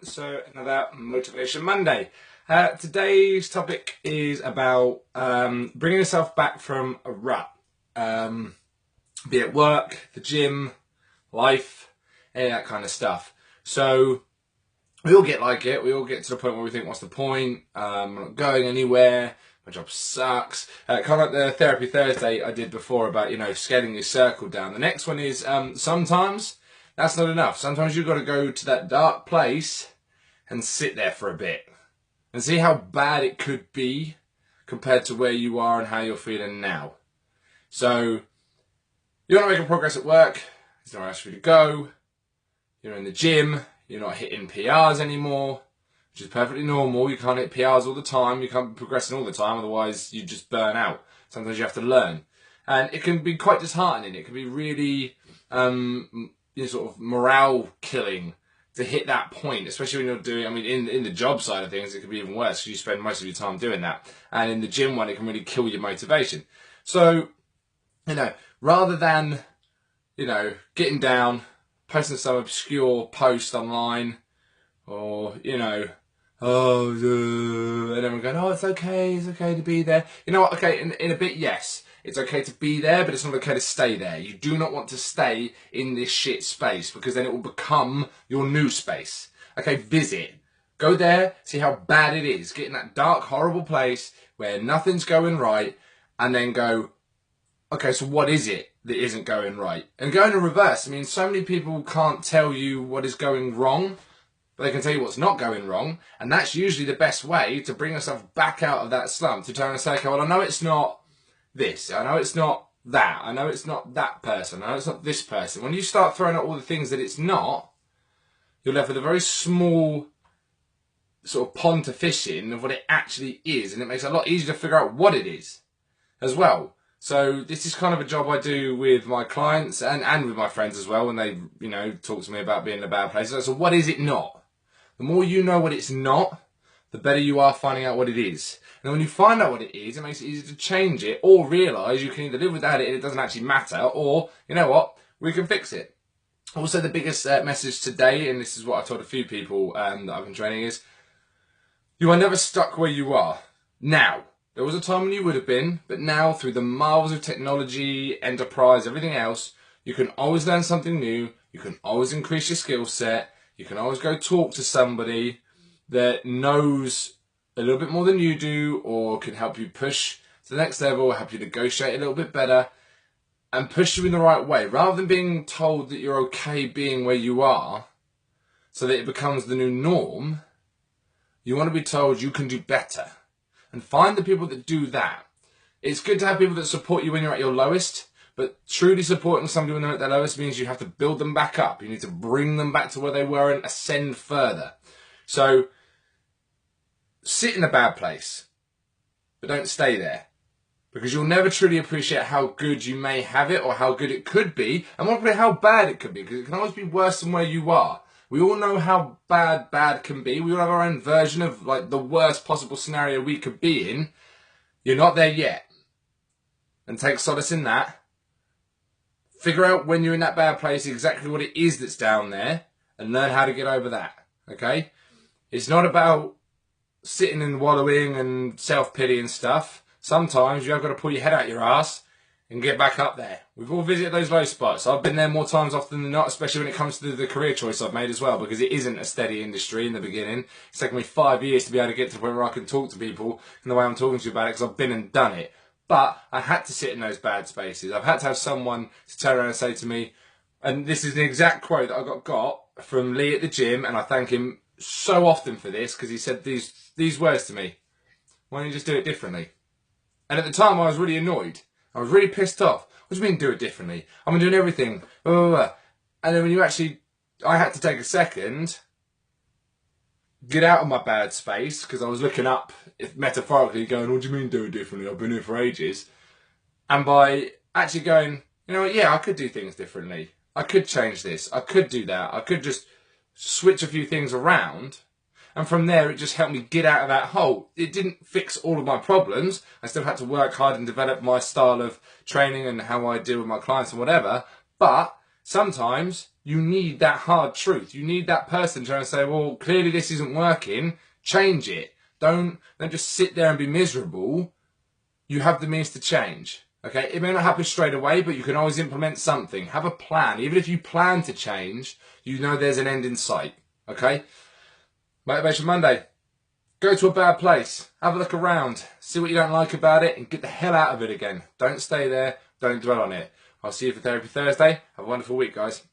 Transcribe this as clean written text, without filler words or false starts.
So another Motivation Monday. Today's topic is about bringing yourself back from a rut, be it work, the gym, life, any of that kind of stuff. So we all get like it. We all get to the point where we think, what's the point? I'm not going anywhere. My job sucks. Kind of like the Therapy Thursday I did before about, scaling your circle down. The next one is sometimes that's not enough. Sometimes you've got to go to that dark place and sit there for a bit and see how bad it could be compared to where you are and how you're feeling now. So you're not making progress at work. There's nowhere else for you to go. You're in the gym. You're not hitting PRs anymore, which is perfectly normal. You can't hit PRs all the time. You can't be progressing all the time. Otherwise, you just burn out. Sometimes you have to learn. And it can be quite disheartening. It can be really sort of morale killing to hit that point, especially when you're doing, in the job side of things, it could be even worse because you spend most of your time doing that. And in the gym one, it can really kill your motivation. So, rather than, getting down, posting some obscure post online, or, and everyone going, oh, it's okay to be there. You know what, okay, in a bit, yes. It's okay to be there, but it's not okay to stay there. You do not want to stay in this shit space because then it will become your new space. Okay, visit. Go there, see how bad it is. Get in that dark, horrible place where nothing's going right and then go, okay, so what is it that isn't going right? And go in the reverse. So many people can't tell you what is going wrong, but they can tell you what's not going wrong. And that's usually the best way to bring yourself back out of that slump, to turn and say, okay, well, I know it's not this, I know it's not that, I know it's not that person, I know it's not this person. When you start throwing out all the things that it's not, you're left with a very small sort of pond to fish in of what it actually is, and it makes it a lot easier to figure out what it is as well. So this is kind of a job I do with my clients and with my friends as well when they, talk to me about being in a bad place. So what is it not? The more you know what it's not, the better you are finding out what it is. And when you find out what it is, it makes it easier to change it or realise you can either live without it and it doesn't actually matter, or, you know what, we can fix it. Also, the biggest message today, and this is what I've told a few people that I've been training, is you are never stuck where you are. Now, there was a time when you would have been, but now through the marvels of technology, enterprise, everything else, you can always learn something new, you can always increase your skill set, you can always go talk to somebody that knows a little bit more than you do, or can help you push to the next level, help you negotiate a little bit better, and push you in the right way. Rather than being told that you're okay being where you are, so that it becomes the new norm, you want to be told you can do better. And find the people that do that. It's good to have people that support you when you're at your lowest, but truly supporting somebody when they're at their lowest means you have to build them back up. You need to bring them back to where they were and ascend further. So, sit in a bad place, but don't stay there, because you'll never truly appreciate how good you may have it or how good it could be, and more importantly how bad it could be, because it can always be worse than where you are. We all know how bad can be. We all have our own version of the worst possible scenario we could be in. You're not there yet, and take solace in that. Figure out when you're in that bad place exactly what it is that's down there and learn how to get over that. Okay? It's not about sitting and wallowing and self-pity and stuff. Sometimes you have got to pull your head out your ass and get back up there. We've all visited those low spots. I've been there more times often than not, especially when it comes to the career choice I've made as well, because it isn't a steady industry in the beginning. It's taken me 5 years to be able to get to the point where I can talk to people in the way I'm talking to you about it, because I've been and done it. But I had to sit in those bad spaces. I've had to have someone to turn around and say to me, and this is an exact quote that I got from Lee at the gym, and I thank him so often for this, because he said these words to me: why don't you just do it differently? And at the time I was really annoyed. I was really pissed off. What do you mean do it differently? I've been doing everything. Blah, blah, blah. And then I had to take a second, get out of my bad space, because I was looking up, metaphorically going, what do you mean do it differently? I've been here for ages. And by actually going, you know what, yeah, I could do things differently. I could change this. I could do that. I could just switch a few things around. And from there, it just helped me get out of that hole. It didn't fix all of my problems. I still had to work hard and develop my style of training and how I deal with my clients and whatever. But Sometimes you need that hard truth. You need that person trying to say, well, clearly this isn't working. Change it. Don't just sit there and be miserable. You have the means to change. Okay, it may not happen straight away, but you can always implement something. Have a plan. Even if you plan to change, you know there's an end in sight. Okay? Motivation Monday. Go to a bad place. Have a look around. See what you don't like about it and get the hell out of it again. Don't stay there. Don't dwell on it. I'll see you for Therapy Thursday. Have a wonderful week, guys.